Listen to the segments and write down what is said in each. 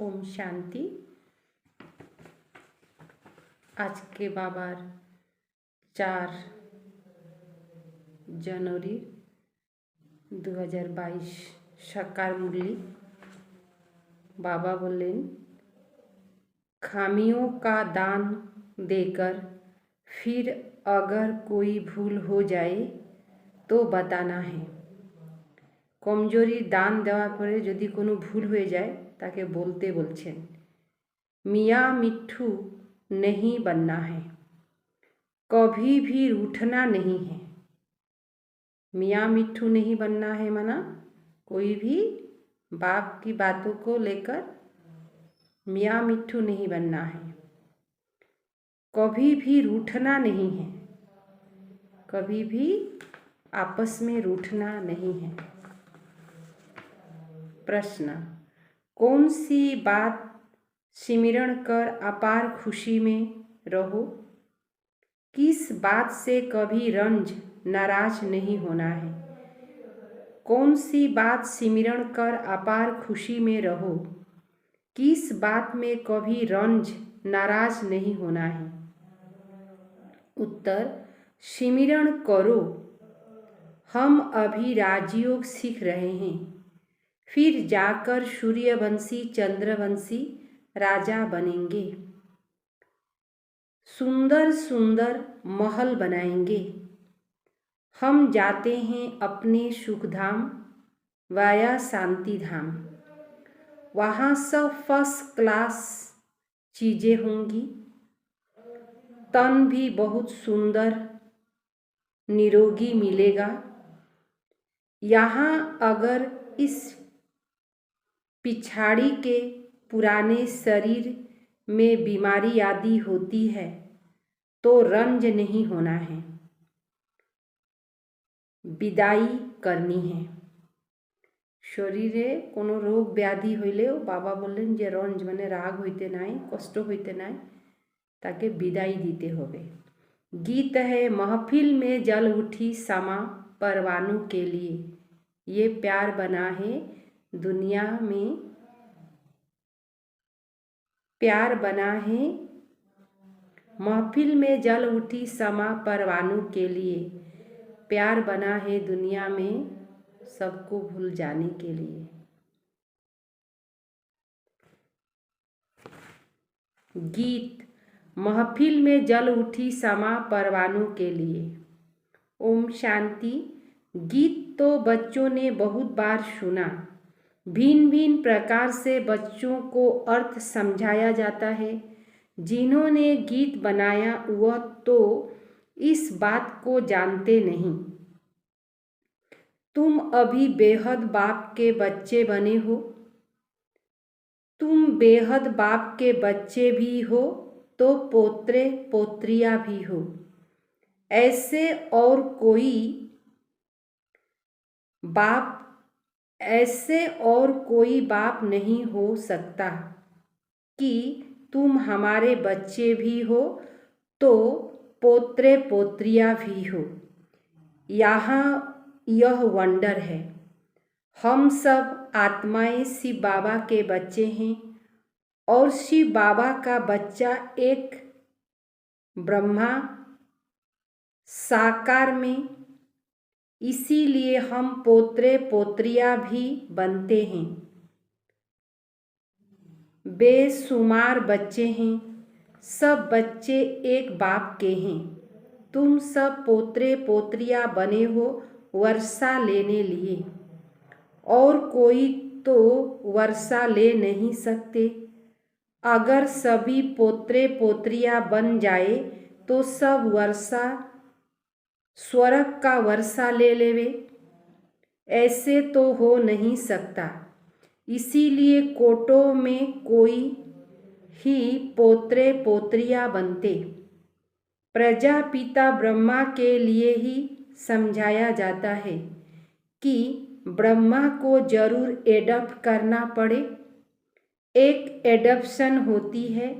ओम शांति। आज के बाबार 4 जनवरी 2022 सकार मुरली। बाबा बोलें, खामियों का दान देकर फिर अगर कोई भूल हो जाए तो बताना है। कमजोरी दान देवा परे यदि कोनो भूल हो जाए ताके बोलते बोलছেন, मियाँ मिट्ठू नहीं बनना है, कभी भी रूठना नहीं है। मियाँ मिट्ठू नहीं बनना है माना कोई भी बाप की बातों को लेकर मियाँ मिट्ठू नहीं बनना है, कभी भी रूठना नहीं है, कभी भी आपस में रूठना नहीं है। प्रश्न, कौन सी बात सिमरण कर अपार खुशी में रहो? किस बात से कभी रंज नाराज नहीं होना है? कौन सी बात सिमरण कर अपार खुशी में रहो? किस बात में कभी रंज नाराज नहीं होना है? उत्तर, सिमरण करो। हम अभी राजयोग सीख रहे हैं, फिर जाकर सूर्यवंशी चंद्रवंशी राजा बनेंगे, सुंदर सुंदर महल बनाएंगे। हम जाते हैं अपने सुखधाम वाया शांति धाम, वहाँ सब फर्स्ट क्लास चीज़ें होंगी, तन भी बहुत सुंदर निरोगी मिलेगा। यहाँ अगर इस पिछाड़ी के पुराने शरीर में बीमारी आदि होती है तो रंज नहीं होना है, विदाई करनी है। शरीरे कोनो रोग व्याधि हইলেও बाबा बोलें जे रंज माने राग होते नाई, कष्ट होते नाई, ताके विदाई दीते होबे। गीत है, महफिल में जल उठी समा परवानों के लिए, ये प्यार बना है दुनिया में, प्यार बना है। महफिल में जल उठी समा परवानों के लिए, प्यार बना है दुनिया में सबको भूल जाने के लिए। गीत, महफिल में जल उठी समा परवानों के लिए। ओम शांति। गीत तो बच्चों ने बहुत बार सुना, भिन्न भिन्न प्रकार से बच्चों को अर्थ समझाया जाता है। जिन्होंने गीत बनाया वह तो इस बात को जानते नहीं। तुम अभी बेहद बाप के बच्चे बने हो, तुम बेहद बाप के बच्चे भी हो तो पोत्रे पोत्रियाँ भी हो। ऐसे और कोई बाप नहीं हो सकता कि तुम हमारे बच्चे भी हो तो पोत्रे पोत्रियाँ भी हो। यहाँ यह वंडर है, हम सब आत्माएं शिव बाबा के बच्चे हैं और शिव बाबा का बच्चा एक ब्रह्मा साकार में, इसीलिए हम पोत्रे पोत्रियाँ भी बनते हैं। बेशुमार बच्चे हैं, सब बच्चे एक बाप के हैं। तुम सब पोत्रे पोत्रियाँ बने हो वर्षा लेने लिए, और कोई तो वर्षा ले नहीं सकते। अगर सभी पोत्रे पोत्रियाँ बन जाए तो सब वर्षा स्वर्ग का वर्षा ले लेवे, ऐसे तो हो नहीं सकता। इसीलिए कोटों में कोई ही पोत्रे पोत्रियाँ बनते। प्रजापिता ब्रह्मा के लिए ही समझाया जाता है कि ब्रह्मा को जरूर एडप्ट करना पड़े। एक एडप्शन होती है,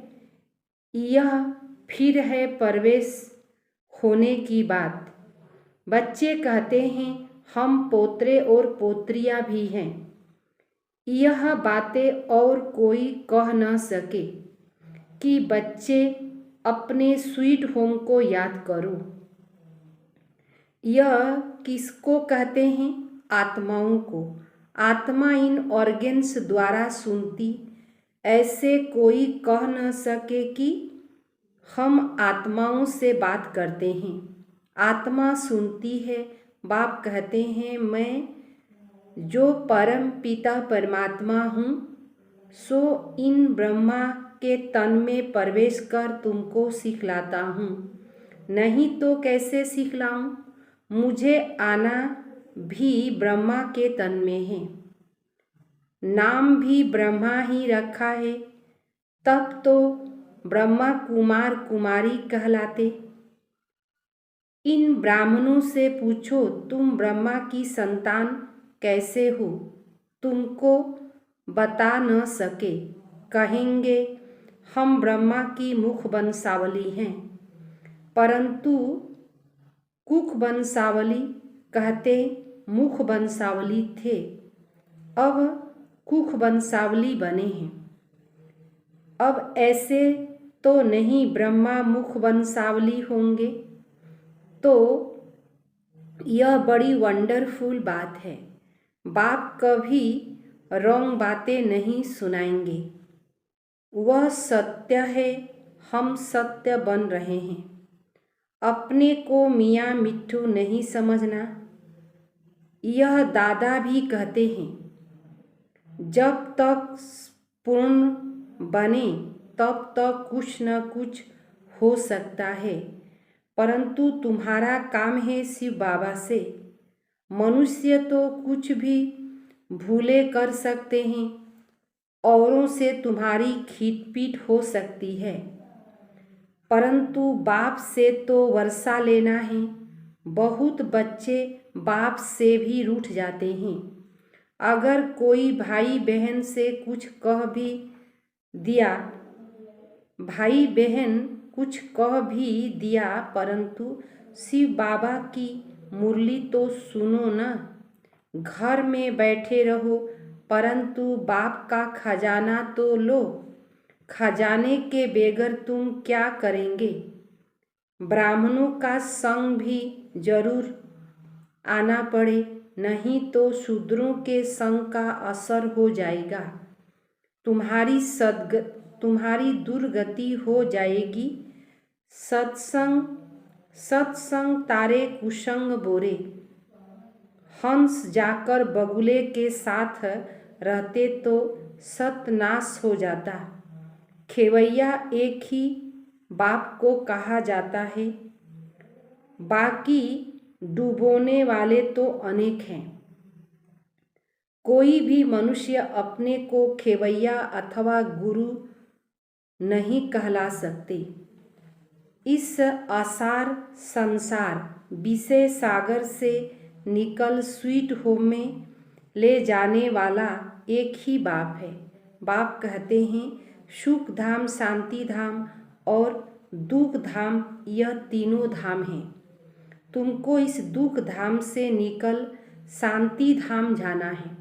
यह फिर है परवेश होने की बात। बच्चे कहते हैं हम पोत्रे और पोत्रियाँ भी हैं, यह बातें और कोई कह न सके कि बच्चे अपने स्वीट होम को याद करो। यह किसको कहते हैं? आत्माओं को। आत्मा इन ऑर्गेन्स द्वारा सुनती, ऐसे कोई कह न सके कि हम आत्माओं से बात करते हैं। आत्मा सुनती है। बाप कहते हैं, मैं जो परम पिता परमात्मा हूँ, सो इन ब्रह्मा के तन में प्रवेश कर तुमको सिखलाता हूँ। नहीं तो कैसे सिखलाऊँ? मुझे आना भी ब्रह्मा के तन में है, नाम भी ब्रह्मा ही रखा है, तब तो ब्रह्मा कुमार कुमारी कहलाते। इन ब्राह्मणों से पूछो, तुम ब्रह्मा की संतान कैसे हो? तुमको बता न सके। कहेंगे, हम ब्रह्मा की मुख वंशावली हैं, परंतु कुख वंशावली कहते मुख वंशावली थे, अब कुख वंशावली बने हैं। अब ऐसे तो नहीं ब्रह्मा मुख वंशावली होंगे। तो यह बड़ी वंडरफुल बात है। बाप कभी रॉन्ग बातें नहीं सुनाएंगे। वह सत्य है, हम सत्य बन रहे हैं। अपने को मियाँ मिट्ठू नहीं समझना। यह दादा भी कहते हैं, जब तक पूर्ण बने तब तक कुछ न कुछ हो सकता है, परंतु तुम्हारा काम है शिव बाबा से। मनुष्य तो कुछ भी भूले कर सकते हैं, औरों से तुम्हारी खींचपीट हो सकती है, परंतु बाप से तो वर्षा लेना है। बहुत बच्चे बाप से भी रूठ जाते हैं। अगर कोई भाई बहन से कुछ कह भी दिया, भाई बहन कुछ कह भी दिया, परंतु शिव बाबा की मुरली तो सुनो ना। घर में बैठे रहो, परंतु बाप का खजाना तो लो। खजाने के बगैर तुम क्या करेंगे? ब्राह्मणों का संग भी जरूर आना पड़े, नहीं तो शूद्रों के संग का असर हो जाएगा। तुम्हारी दुर्गति हो जाएगी। सत्संग तारे कुसंग बोरे। हंस जाकर बगुले के साथ रहते तो सत्नाश हो जाता। खेवैया एक ही बाप को कहा जाता है, बाकी डुबोने वाले तो अनेक हैं। कोई भी मनुष्य अपने को खेवैया अथवा गुरु नहीं कहला सकते। इस असार संसार विषय सागर से निकल स्वीट होम में ले जाने वाला एक ही बाप है। बाप कहते हैं, सुख धाम, शांति धाम और दुख धाम, यह तीनों धाम हैं। तुमको इस दुख धाम से निकल शांति धाम जाना है।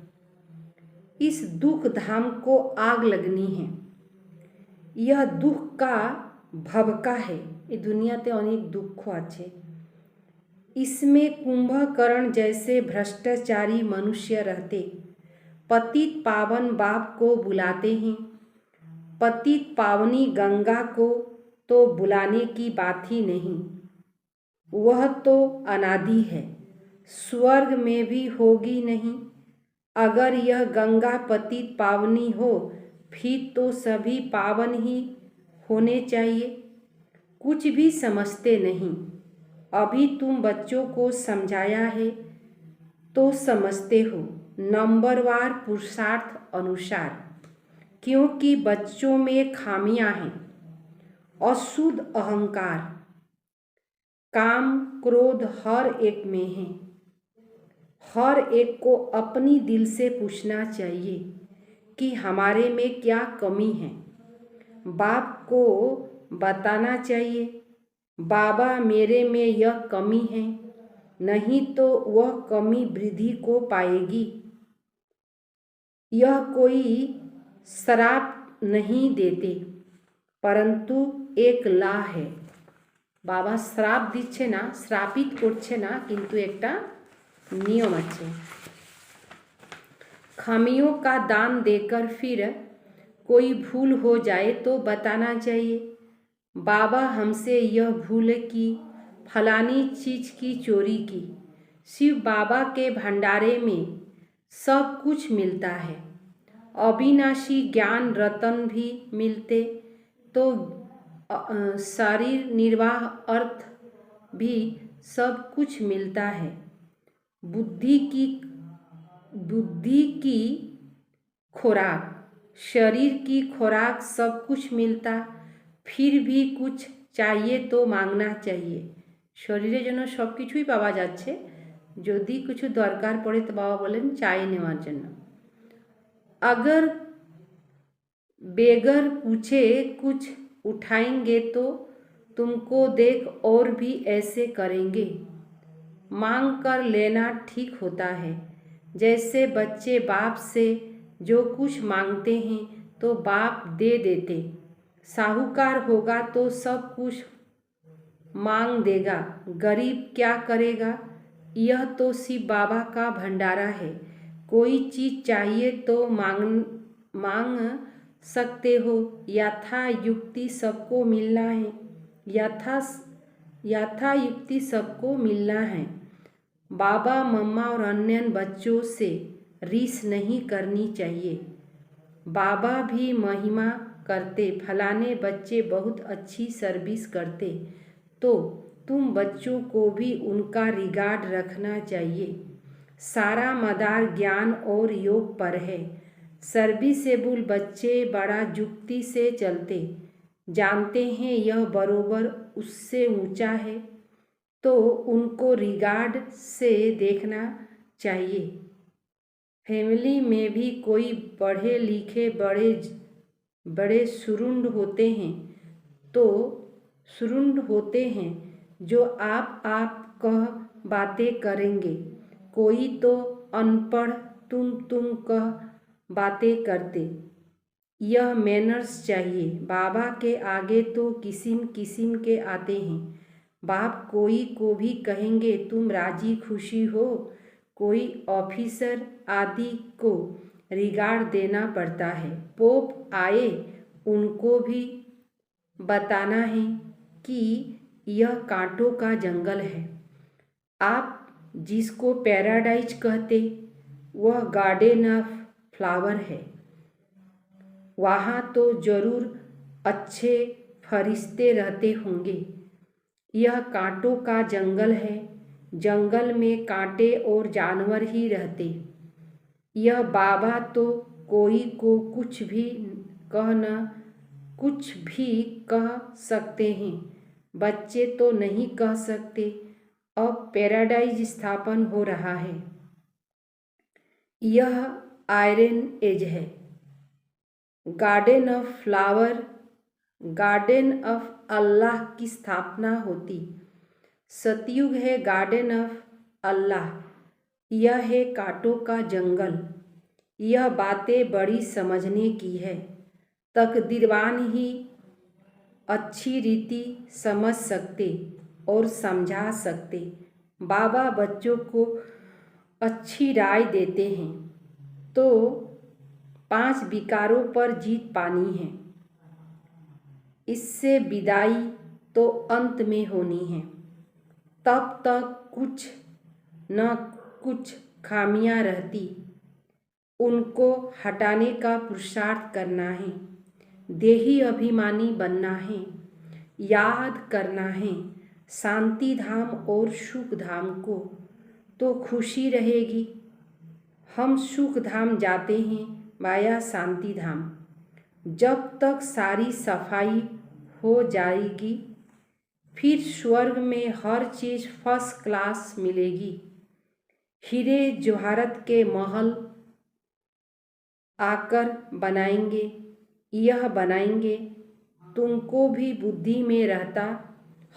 इस दुख धाम को आग लगनी है। यह दुख का भबका है। ये दुनिया ते अनेक दुख আছে। इसमें कुंभकर्ण जैसे भ्रष्टाचारी मनुष्य रहते। पतित पावन बाप को बुलाते हैं। पतित पावनी गंगा को तो बुलाने की बात ही नहीं, वह तो अनादि है, स्वर्ग में भी होगी नहीं। अगर यह गंगा पतित पावनी हो, फिर तो सभी पावन ही होने चाहिए। कुछ भी समझते नहीं। अभी तुम बच्चों को समझाया है तो समझते हो, नंबरवार पुरुषार्थ अनुसार, क्योंकि बच्चों में खामियां हैं। अशुद्ध अहंकार, काम, क्रोध हर एक में है। हर एक को अपनी दिल से पूछना चाहिए कि हमारे में क्या कमी है। बाप को बताना चाहिए, बाबा मेरे में यह कमी है, नहीं तो वह कमी वृद्धि को पाएगी। यह कोई श्राप नहीं देते, परंतु एक ला है। बाबा श्राप दिच्छे ना, श्रापित करछे ना, किन्तु एकटा नियम आछे। खामियों का दान देकर फिर कोई भूल हो जाए तो बताना चाहिए, बाबा हमसे यह भूल की, फलानी चीज की चोरी की। शिव बाबा के भंडारे में सब कुछ मिलता है, अविनाशी ज्ञान रतन भी मिलते, तो शरीर निर्वाह अर्थ भी सब कुछ मिलता है। बुद्धि की खुराक, शरीर की खुराक सब कुछ मिलता, फिर भी कुछ चाहिए तो मांगना चाहिए। शरीरेर जन्य सब किछुई पावा जाच्छे, यदि कुछ दरकार पड़े तो बाबा बोलेन चाय नेওয়ার जन्य। अगर बेगर पूछे कुछ उठाएंगे तो तुमको देख और भी ऐसे करेंगे। मांग कर लेना ठीक होता है। जैसे बच्चे बाप से जो कुछ मांगते हैं तो बाप दे देते, साहूकार होगा तो सब कुछ मांग देगा, गरीब क्या करेगा। यह तो शिव बाबा का भंडारा है। कोई चीज़ चाहिए तो मांग सकते हो। यथा युक्ति सबको मिलना है, यथा युक्ति सबको मिलना है। बाबा मम्मा और अन्य बच्चों से रीस नहीं करनी चाहिए। बाबा भी महिमा करते, फलाने बच्चे बहुत अच्छी सर्विस करते, तो तुम बच्चों को भी उनका रिगार्ड रखना चाहिए। सारा मदार ज्ञान और योग पर है। सर्विसेबल बच्चे बड़ा युक्ति से चलते, जानते हैं यह बरोबर उससे ऊंचा है, तो उनको रिगार्ड से देखना चाहिए। फैमिली में भी कोई पढ़े लिखे बड़े शुरुंड होते हैं जो आप कह बातें करेंगे। कोई तो अनपढ़ तुम कह बातें करते। यह मैनर्स चाहिए। बाबा के आगे तो किस्म के आते हैं। बाप कोई को भी कहेंगे तुम राजी खुशी हो। कोई ऑफिसर आदि को रिगार्ड देना पड़ता है। पोप आए, उनको भी बताना है कि यह कांटों का जंगल है। आप जिसको पैराडाइज कहते, वह गार्डन ऑफ फ्लावर है। वहाँ तो जरूर अच्छे फरिश्ते रहते होंगे। यह कांटों का जंगल है, जंगल में कांटे और जानवर ही रहते। यह बाबा तो कोई को कुछ भी कह सकते हैं, बच्चे तो नहीं कह सकते। अब पैराडाइज स्थापन हो रहा है। यह आयरन एज है। Garden of flower, garden of Allah की स्थापना होती। सतयुग है गार्डन ऑफ अल्लाह, यह है कांटों का जंगल। यह बातें बड़ी समझने की है। तकदीरवान ही अच्छी रीति समझ सकते और समझा सकते। बाबा बच्चों को अच्छी राय देते हैं तो 5 विकारों पर जीत पानी है। इससे विदाई तो अंत में होनी है। तब तक कुछ न कुछ खामियां रहती, उनको हटाने का पुरुषार्थ करना है। देही अभिमानी बनना है, याद करना है शांति धाम और सुख धाम को, तो खुशी रहेगी। हम सुख धाम जाते हैं वाया शांति धाम। जब तक सारी सफाई हो जाएगी, फिर स्वर्ग में हर चीज़ फर्स्ट क्लास मिलेगी। हीरे जवाहरत के महल आकर बनाएंगे, यह बनाएंगे। तुमको भी बुद्धि में रहता,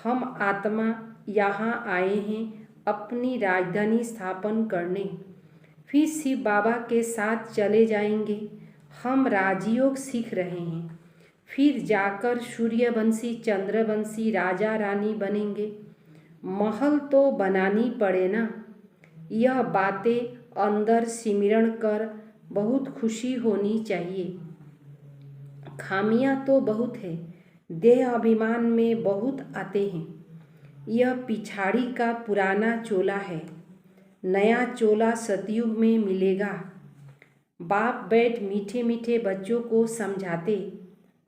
हम आत्मा यहाँ आए हैं अपनी राजधानी स्थापन करने। फिर शिव बाबा के साथ चले जाएंगे। हम राजयोग सीख रहे हैं, फिर जाकर सूर्यवंशी चंद्रवंशी राजा रानी बनेंगे। महल तो बनानी पड़े ना। यह बातें अंदर सिमरण कर बहुत खुशी होनी चाहिए। खामियां तो बहुत है, देह अभिमान में बहुत आते हैं। यह पिछाड़ी का पुराना चोला है, नया चोला सतयुग में मिलेगा। बाप बैठ मीठे मीठे बच्चों को समझाते।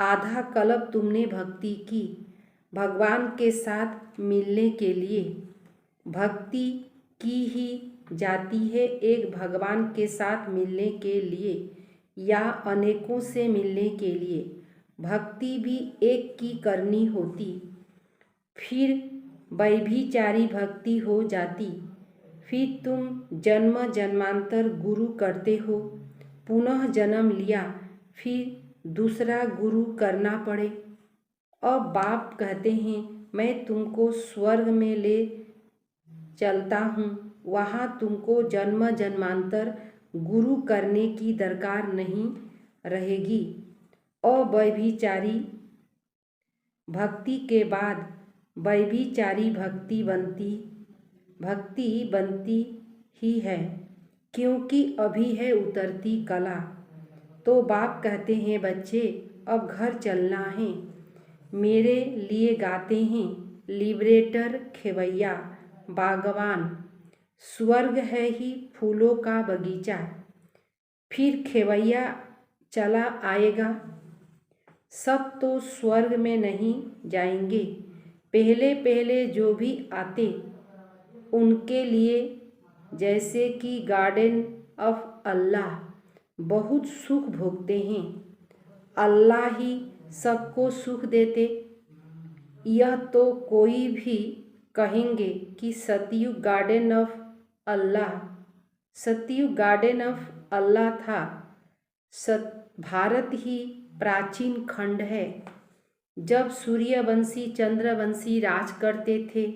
आधा कल्प तुमने भक्ति की, भगवान के साथ मिलने के लिए। भक्ति की ही जाती है एक भगवान के साथ मिलने के लिए या अनेकों से मिलने के लिए। भक्ति भी एक की करनी होती, फिर वैभिचारी भक्ति हो जाती। फिर तुम जन्म जन्मांतर गुरु करते हो, पुनः जन्म लिया, फिर दूसरा गुरु करना पड़े। अब बाप कहते हैं मैं तुमको स्वर्ग में ले चलता हूँ, वहाँ तुमको जन्म जन्मांतर गुरु करने की दरकार नहीं रहेगी। अव्यभिचारी भक्ति के बाद वैभिचारी भक्ति बनती ही है, क्योंकि अभी है उतरती कला। तो बाप कहते हैं बच्चे अब घर चलना है। मेरे लिए गाते हैं लिबरेटर खेवैया बागवान, स्वर्ग है ही फूलों का बगीचा। फिर खेवैया चला आएगा। सब तो स्वर्ग में नहीं जाएंगे, पहले पहले जो भी आते उनके लिए, जैसे कि गार्डन ऑफ अल्लाह, बहुत सुख भोगते हैं। अल्लाह ही सबको सुख देते। यह तो कोई भी कहेंगे कि सतयुग गार्डन ऑफ अल्लाह, सतयुग गार्डन ऑफ अल्लाह था। भारत ही प्राचीन खंड है। जब सूर्यवंशी चंद्रवंशी राज करते थे,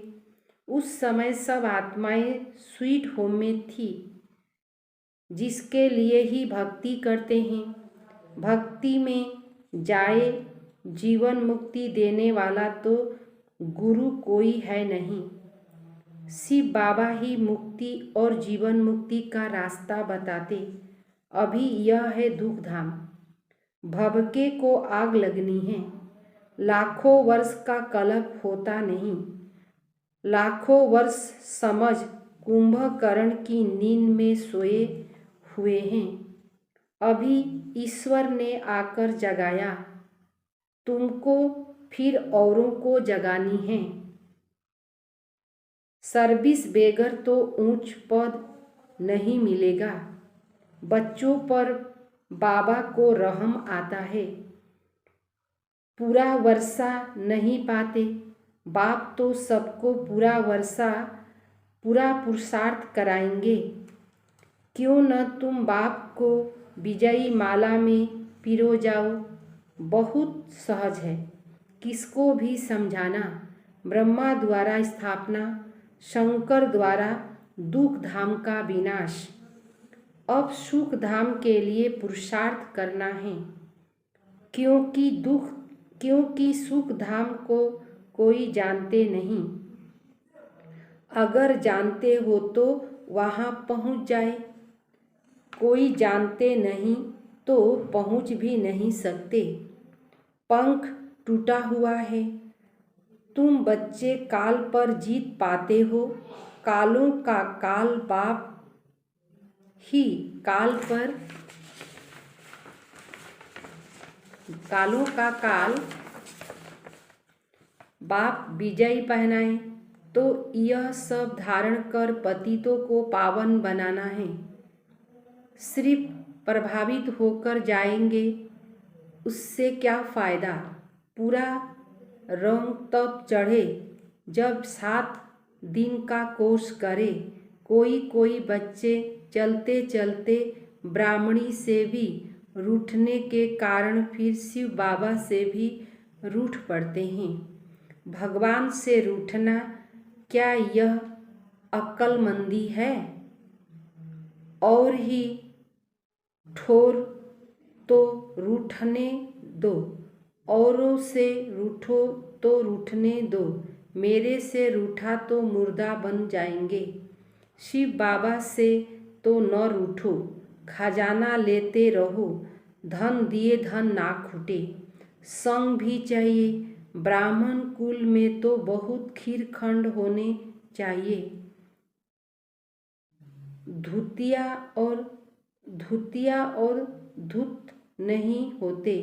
उस समय सब आत्माएं स्वीट होम में थी, जिसके लिए ही भक्ति करते हैं। भक्ति में जाए जीवन मुक्ति देने वाला तो गुरु कोई है नहीं। शिव बाबा ही मुक्ति और जीवन मुक्ति का रास्ता बताते। अभी यह है दुख धाम, भभके को आग लगनी है। लाखों वर्ष का कल्प होता नहीं, लाखों वर्ष समझ कुंभकर्ण की नींद में सोए हुए हैं। अभी ईश्वर ने आकर जगाया तुमको, फिर औरों को जगानी है। सर्विस बेगर तो ऊंच पद नहीं मिलेगा। बच्चों पर बाबा को रहम आता है, पूरा वर्षा नहीं पाते। बाप तो सबको पूरा पुरुषार्थ कराएंगे। क्यों न तुम बाप को विजयी माला में पिरो जाओ। बहुत सहज है, किसको भी समझाना। ब्रह्मा द्वारा स्थापना, शंकर द्वारा दुख धाम का विनाश। अब सुख धाम के लिए पुरुषार्थ करना है, क्योंकि सुख धाम को कोई जानते नहीं। अगर जानते हो तो वहाँ पहुँच जाए, कोई जानते नहीं तो पहुँच भी नहीं सकते। पंख टूटा हुआ है, तुम बच्चे काल पर जीत पाते हो। कालों का काल बाप ही कालों का काल बाप विजय पहनाए। तो यह सब धारण कर पतितों को पावन बनाना है। सिर्फ प्रभावित होकर जाएंगे, उससे क्या फ़ायदा। पूरा रंग तब चढ़े जब 7 दिन का कोर्स करे। कोई बच्चे चलते चलते ब्राह्मणी से भी रूठने के कारण फिर शिव बाबा से भी रूठ पड़ते हैं। भगवान से रूठना क्या यह अक्लमंदी है? और ही ठोर तो रूठने दो, औरों से रूठो तो रूठने दो, मेरे से रूठा तो मुर्दा बन जाएंगे। शिव बाबा से तो न रूठो, खजाना लेते रहो, धन दिए धन ना खूटे। संग भी चाहिए, ब्राह्मण कुल में तो बहुत खीरखंड होने चाहिए। धुतिया और धूत नहीं होते,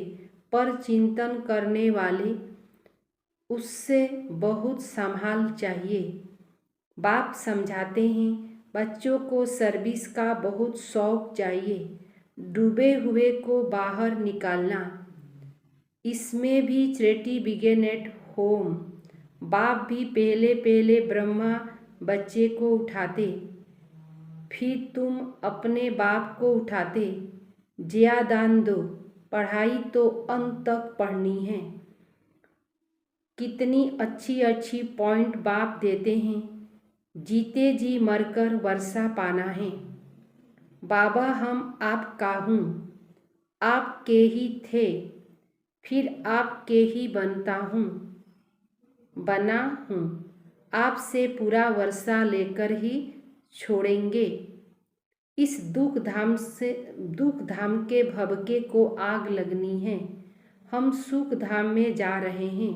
पर चिंतन करने वाले, उससे बहुत संभाल चाहिए। बाप समझाते हैं, बच्चों को सर्विस का बहुत शौक चाहिए, डूबे हुए को बाहर निकालना, इसमें भी चैरिटी बिगिन एट होम। बाप भी पहले पहले ब्रह्मा बच्चे को उठाते, फिर तुम अपने बाप को उठाते। जिया दान दो, पढ़ाई तो अंत तक पढ़नी है। कितनी अच्छी अच्छी पॉइंट बाप देते हैं। जीते जी मरकर वर्षा पाना है। बाबा हम आपका हूँ, आपके ही थे, फिर आपके ही बना हूँ। आपसे पूरा वर्षा लेकर ही छोड़ेंगे। इस दुख धाम के भभके को आग लगनी है। हम सुख धाम में जा रहे हैं,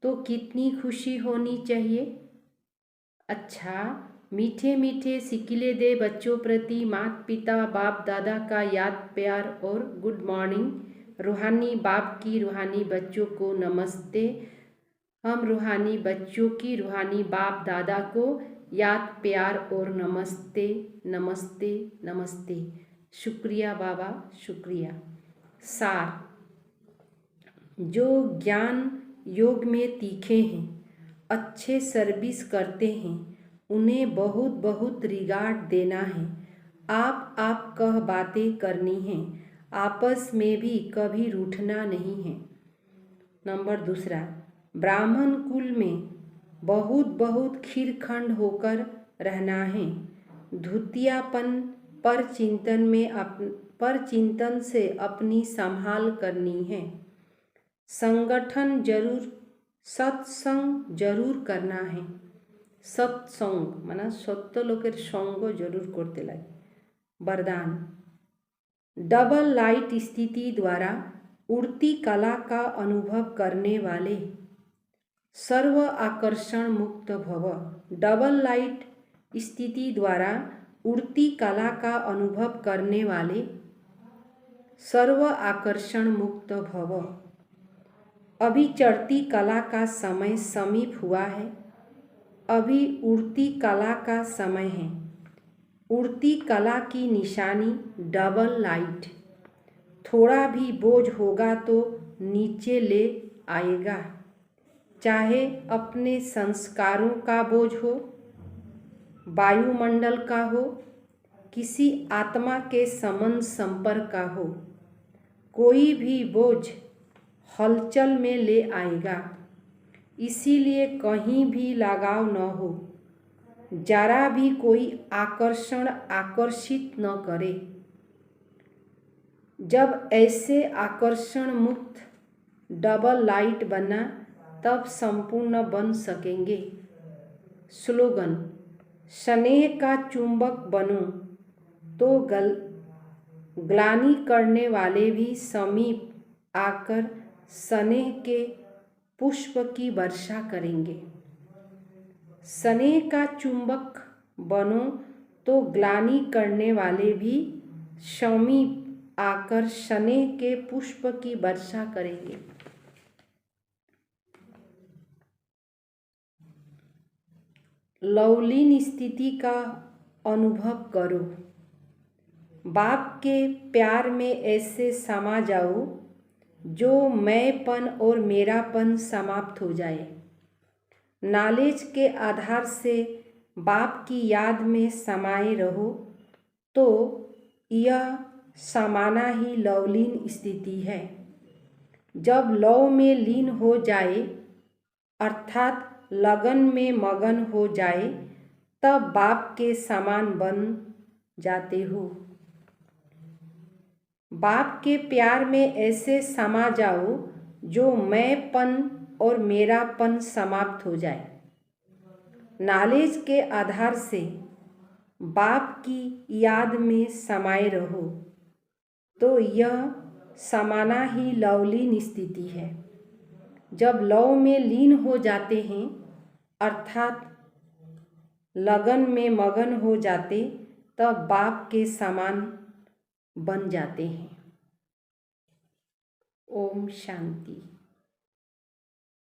तो कितनी खुशी होनी चाहिए। अच्छा, मीठे मीठे सिकिले दे बच्चों प्रति माता पिता बाप दादा का याद प्यार और गुड मॉर्निंग। रूहानी बाप की रूहानी बच्चों को नमस्ते। हम रूहानी बच्चों की रूहानी बाप दादा को याद प्यार और नमस्ते नमस्ते नमस्ते। शुक्रिया बाबा, शुक्रिया। सार, जो ज्ञान योग में तीखे हैं, अच्छे सर्विस करते हैं, उन्हें बहुत बहुत रिगार्ड देना है। आप कह बातें करनी हैं, आपस में भी कभी रूठना नहीं है। नंबर दूसरा, ब्राह्मण कुल में बहुत बहुत खीरखंड होकर रहना है। धुतियापन पर चिंतन से अपनी संभाल करनी है। संगठन जरूर, सत्संग जरूर करना है। सत्संग माना सत्य लोकेर संग जरूर करते लागे। वरदान, डबल लाइट स्थिति द्वारा उड़ती कला का अनुभव करने वाले सर्व आकर्षण मुक्त भव। डबल लाइट स्थिति द्वारा उड़ती कला का अनुभव करने वाले सर्व आकर्षण मुक्त भव। अभी चढ़ती कला का समय समीप हुआ है। अभी उड़ती कला का समय है। उड़ती कला की निशानी डबल लाइट। थोड़ा भी बोझ होगा तो नीचे ले आएगा, चाहे अपने संस्कारों का बोझ हो, वायुमंडल का हो, किसी आत्मा के संबंध संपर्क का हो, कोई भी बोझ हलचल में ले आएगा। इसीलिए कहीं भी लगाव न हो, जरा भी कोई आकर्षण आकर्षित न करे। जब ऐसे आकर्षण मुक्त डबल लाइट बना, तब संपूर्ण बन सकेंगे। स्लोगन, स्नेह का चुंबक बनो तो ग्लानि करने वाले भी समीप आकर स्नेह के पुष्प की वर्षा करेंगे। स्नेह का चुंबक बनो तो ग्लानि करने वाले भी समीप आकर स्नेह के पुष्प की वर्षा करेंगे। लवलीन स्थिति का अनुभव करो। बाप के प्यार में ऐसे समा जाओ जो मैंपन और मेरापन समाप्त हो जाए। नॉलेज के आधार से बाप की याद में समाये रहो, तो यह समाना ही लवलीन स्थिति है। जब लव में लीन हो जाए, अर्थात लगन में मगन हो जाए, तब बाप के समान बन जाते हो। बाप के प्यार में ऐसे समा जाओ जो मैंपन और मेरापन समाप्त हो जाए। नॉलेज के आधार से बाप की याद में समाये रहो तो यह समाना ही लवलीन स्थिति है। जब लव में लीन हो जाते हैं अर्थात लगन में मगन हो जाते तब बाप के समान बन जाते हैं। ओम शांति।